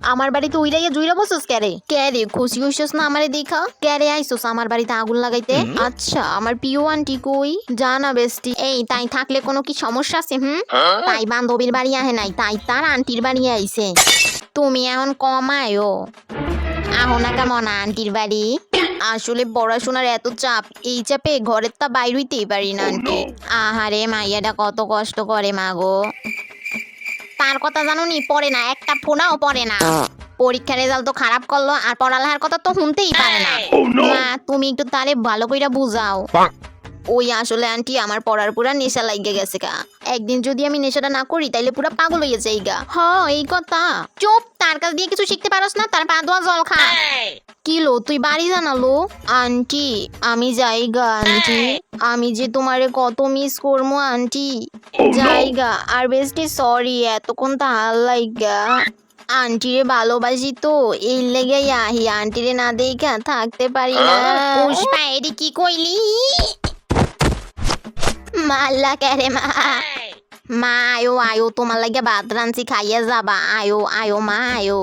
আমার বাড়িতে উইরাইয়া জুইরা বসছস কে রে খুশি হইছস না আমারে দেখা? কে রে আইছস আমার বাড়িতে আগুন লাগাইতে? আচ্ছা আমার প্রিয় আন্টি কই? জানা বেস্টি। এই তাই থাকলে কোনো কি সমস্যা আছে? তাই বান্ধবীর বাড়ি আহে নাই, তাই তার আন্টির বাড়ি আইছে। তুমি এখন কমায়ও আহো না কেমন আন্টির বাড়ি। আসলে পড়াশোনার এত চাপ, এই চাপে ঘরের তা বাইর হইতেই পারি না আন্টি। আহারে মাইয়াটা কত কষ্ট করে মাগো। তার কথা জানো নি, পড়ে না, একটা ফোনাও পড়ে না। পরীক্ষার রেজাল্ট তো খারাপ করলো, আর পড়ালেখার কথা তো শুনতেই পারে না। মা তুমি একটু তারে ভালো কইরা বুঝাও। ওই আসলে আন্টি আমার পড়ার পুরা নেশা লাগিয়ে গেছে গা। একদিন যদি আমি নেশাটা না করি তাইলে পুরা পাগল হয়ে যাই গা। এই কথা। চুপ, তার কাছ দিয়ে কিছু শিখতে পারস না, তার পা ধোয়া জল খা। কিলো তুই বাড়ি জানালো? আন্টি আমি যাই গা আন্টি, আমি যে তোমারে কত মিস করবো আন্টি। জায়গা আর বেস্টি সরি এতক্ষণ তাহার লাইগা। আন্টিরে ভালোবাসি তো এই লেগে আহি, আন্টিরে না দেখা থাকতে পারি না। পুষ্পা এডি কি কইলি? মাল্লা কেরে মা। মা আয়ো আয়ো, তোমার লাগে ভাত রাঁধছি খাইয়া যাবা। আয়ো আয়ো মা আয়ো।